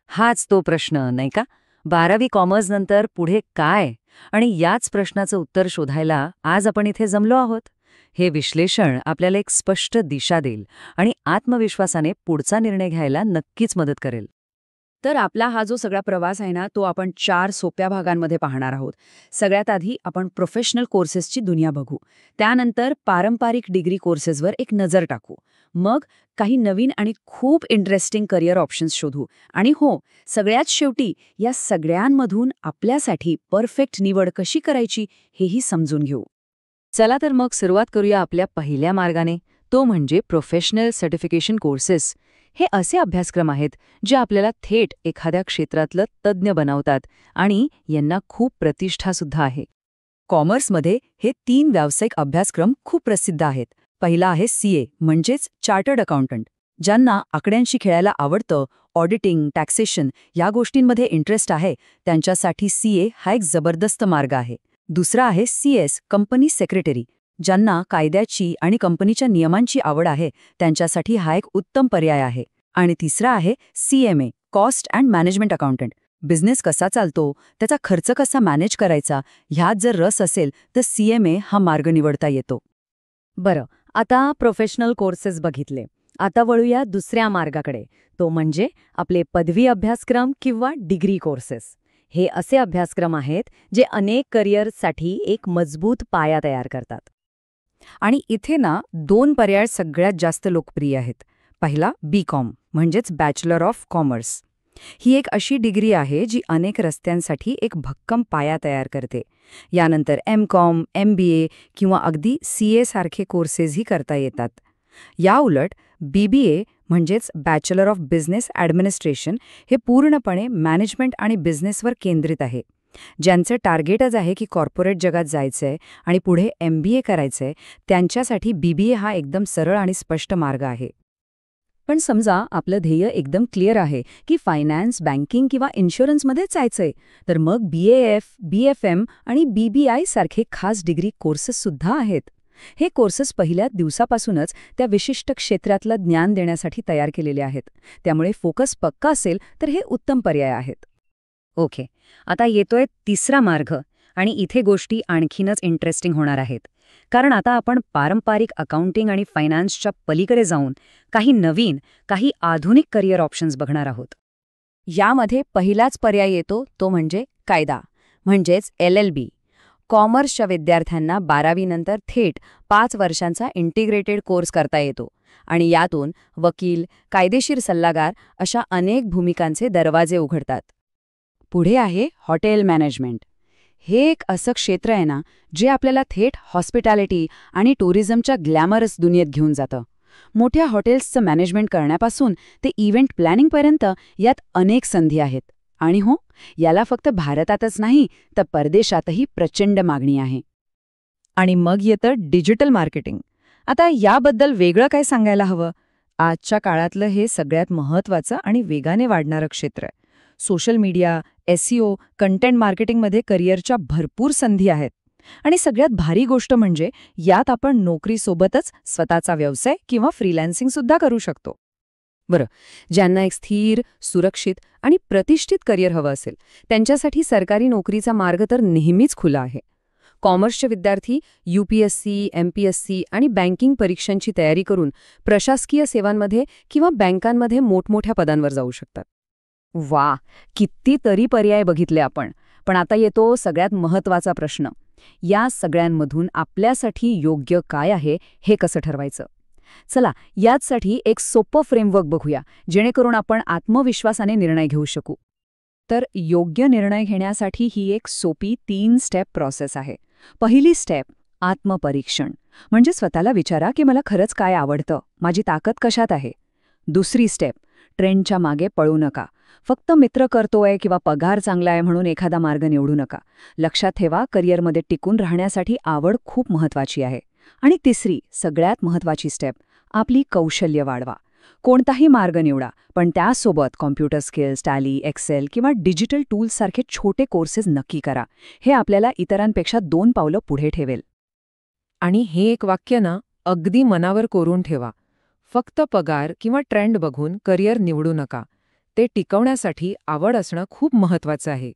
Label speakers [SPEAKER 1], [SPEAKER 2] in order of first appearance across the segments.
[SPEAKER 1] हाच तो प्रश्न नाही का? 12वी कॉमर्स नंतर पुढे काय? आणि याच प्रश्नाचं उत्तर शोधायला आज आपण इथे जमलो आहोत. हे विश्लेषण आपल्याला एक स्पष्ट दिशा देईल आणि आत्मविश्वासाने पुढचा निर्णय घ्यायला नक्कीच मदत करेल.
[SPEAKER 2] तर आपला हा जो सगळा प्रवास आहे ना, तो आपण 4 सोप्या भागांमध्ये पाहणार आहोत. सगळ्यात आधी आपण प्रोफेशनल कोर्सेसची दुनिया बघू. त्यानंतर पारंपरिक डिग्री कोर्सेसवर एक नजर टाकू. मग काही नवीन आणि खूप इंटरेस्टिंग करिअर ऑप्शन्स शोधू. आणि हो, सगळ्यात शेवटी या सगळ्यांमधून आपल्यासाठी परफेक्ट निवड कशी करायची हेही समजून घेऊ.
[SPEAKER 1] चला तर मग सुरुवात करूया आपल्या पहिल्या मार्गाने, तो म्हणजे प्रोफेशनल सर्टिफिकेशन कोर्सेस. हे असे अभ्यासक्रम आहेत जे आपल्याला थेट एखाद्या क्षेत्रातलं तज्ज्ञ बनवतात आणि यांना खूप प्रतिष्ठासुद्धा आहे. कॉमर्समध्ये हे 3 व्यावसायिक अभ्यासक्रम खूप प्रसिद्ध आहेत. पहिला आहे सीए म्हणजेच चार्टर्ड अकाउंटंट. ज्यांना आकड्यांशी खेळायला आवडतं, ऑडिटिंग, टॅक्सेशन या गोष्टींमध्ये इंटरेस्ट आहे, त्यांच्यासाठी सीए हा एक जबरदस्त मार्ग आहे. दुसरा आहे सीएस कंपनी सेक्रेटरी. ज्यांना कायद्याची आणि कंपनीच्या नियमांची आवड आहे, त्यांच्यासाठी हा एक उत्तम पर्याय आहे. आणि तिसरा आहे CMA cost and management accountant. Business कसा चालतो, त्याचा खर्च कसा मॅनेज करायचा, ह्यात जर रस असेल तर सीएमए हा मार्ग निवडता येतो.
[SPEAKER 2] बरं, आता प्रोफेशनल कोर्सेस बघितले. आता वळूया दुसऱ्या मार्गाकडे, तो म्हणजे आपले पदवी अभ्यासक्रम किंवा डिग्री कोर्सेस. हे असे अभ्यासक्रम आहेत जे अनेक करिअरसाठी एक मजबूत पाया तयार करतात.
[SPEAKER 1] आणि इथे ना 2 पर्याय सगळ्यात जास्त लोकप्रिय आहेत. पहिला बी.कॉम म्हणजेच बॅचलर ऑफ कॉमर्स. ही एक अशी डिग्री आहे जी अनेक रस्त्यांसाठी एक भक्कम पाया तयार करते. यानंतर एम.कॉम, एम.बी.ए किंवा अगदी सी.ए सारखे कोर्सेसही करता येतात. याउलट बी.बी.ए म्हणजेच बॅचलर ऑफ बिझनेस ॲडमिनिस्ट्रेशन हे पूर्णपणे मॅनेजमेंट आणि बिझनेसवर केंद्रित आहे. ज्यांचं टार्गेटच आहे की कॉर्पोरेट जगात जायचंय आणि पुढे एम.बी.ए करायचंय, त्यांच्यासाठी बी.बी.ए हा एकदम सरळ आणि स्पष्ट मार्ग आहे. पण समजा आपलं ध्येय एकदम क्लिअर आहे की फायनान्स, बँकिंग किंवा इन्शुरन्समध्येच जायचंय, तर मग बी.ए.एफ, बी.एफ.एम आणि बी.बी.आय सारखे खास डिग्री कोर्सेससुद्धा आहेत. हे कोर्सेस पहिल्या दिवसापासूनच त्या विशिष्ट क्षेत्रातलं ज्ञान देण्यासाठी तयार केलेले आहेत. त्यामुळे फोकस पक्का असेल तर हे उत्तम पर्याय आहेत. ओके, आता येतोय तिसरा मार्ग आणि इथे गोष्टी आणखीनच इंटरेस्टिंग होणार आहेत. कारण आता आपण पारंपरिक अकाउंटिंग आणि फायनान्सच्या पलीकडे जाऊन काही नवीन, काही आधुनिक करिअर ऑप्शन्स बघणार आहोत. यामध्ये पहिलाच पर्याय येतो तो म्हणजे कायदा, म्हणजेच LLB. कॉमर्सच्या विद्यार्थ्यांना 12वी नंतर थेट 5 वर्षांचा इंटिग्रेटेड कोर्स करता येतो आणि यातून वकील, कायदेशीर सल्लागार अशा अनेक भूमिकांचे दरवाजे उघडतात. पुढे आहे हॉटेल मॅनेजमेंट. हे एक असं क्षेत्र आहे ना जे आपल्याला थेट हॉस्पिटॅलिटी आणि टुरिझमच्या ग्लॅमरस दुनियेत घेऊन जातं. मोठ्या हॉटेल्सचं मॅनेजमेंट करण्यापासून ते इव्हेंट प्लॅनिंगपर्यंत यात अनेक संधी आहेत. आणि हो, याला फक्त भारतातच नाही तर परदेशातही प्रचंड मागणी आहे. आणि मग येतं डिजिटल मार्केटिंग. आता याबद्दल वेगळं काय सांगायला हवं? आजच्या काळातलं हे सगळ्यात महत्त्वाचं आणि वेगाने वाढणारं क्षेत्र आहे. सोशल मीडिया, SEO, कंटेंट मार्केटिंगमध्ये करिअरच्या भरपूर संधी आहेत. आणि सगळ्यात भारी गोष्ट म्हणजे यात आपण नोकरीसोबतच स्वतःचा व्यवसाय किंवा फ्रीलान्सिंगसुद्धा करू शकतो. बरं, ज्यांना एक स्थिर, सुरक्षित आणि प्रतिष्ठित करिअर हवं असेल, त्यांच्यासाठी सरकारी नोकरीचा मार्ग तर नेहमीच खुला आहे. कॉमर्सचे विद्यार्थी UPSC, MPSC आणि बँकिंग परीक्षांची तयारी करून प्रशासकीय सेवांमध्ये किंवा बँकांमध्ये मोठमोठ्या पदांवर जाऊ शकतात. वा, कितीतरी पर्याय बघितले आपण. पण आता येतो सगळ्यात महत्त्वाचा प्रश्न. या सगळ्यांमधून आपल्यासाठी योग्य काय आहे हे कसं ठरवायचं? चला, याचसाठी एक सोपं फ्रेमवर्क बघूया, जेणेकरून आपण आत्मविश्वासाने निर्णय घेऊ शकू. तर योग्य निर्णय घेण्यासाठी ही एक सोपी 3 स्टेप प्रोसेस आहे. पहिली स्टेप, आत्मपरीक्षण. म्हणजे स्वतःला विचारा की मला खरंच काय आवडतं, माझी ताकद कशात आहे. दुसरी स्टेप, ट्रेंडच्या मागे पळू नका. फक्त मित्र करतोय किंवा पगार चांगला आहे म्हणून एखादा मार्ग निवडू नका. लक्षात ठेवा, करिअरमध्ये टिकून राहण्यासाठी आवड खूप महत्त्वाची आहे. आणि तिसरी, सगळ्यात महत्त्वाची स्टेप, आपली कौशल्य वाढवा. कोणताही मार्ग निवडा, पण त्यासोबत कॉम्प्युटर स्किल्स, टॅली, एक्सेल किंवा डिजिटल टूल्ससारखे छोटे कोर्सेस नक्की करा. हे आपल्याला इतरांपेक्षा 2 पावलं पुढे ठेवेल.
[SPEAKER 3] आणि हे एक वाक्य ना अगदी मनावर कोरून ठेवा. फक्त पगार किंवा ट्रेंड बघून करिअर निवडू नका. ते टिकवण्यासाठी आवड असणं खूप महत्वाचं आहे.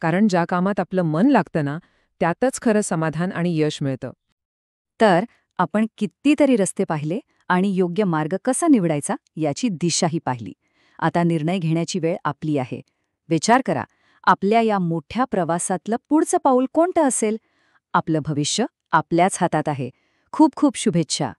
[SPEAKER 3] कारण ज्या कामात आपलं मन लागतं ना, त्यातच खरं समाधान आणि यश मिळतं.
[SPEAKER 1] तर आपण कितीतरी रस्ते पाहिले आणि योग्य मार्ग कसा निवडायचा याची दिशाही पाहिली. आता निर्णय घेण्याची वेळ आपली आहे. विचार करा, आपल्या या मोठ्या प्रवासातलं पुढचं पाऊल कोणतं असेल? आपलं भविष्य आपल्याच हातात आहे. खूप खूप शुभेच्छा.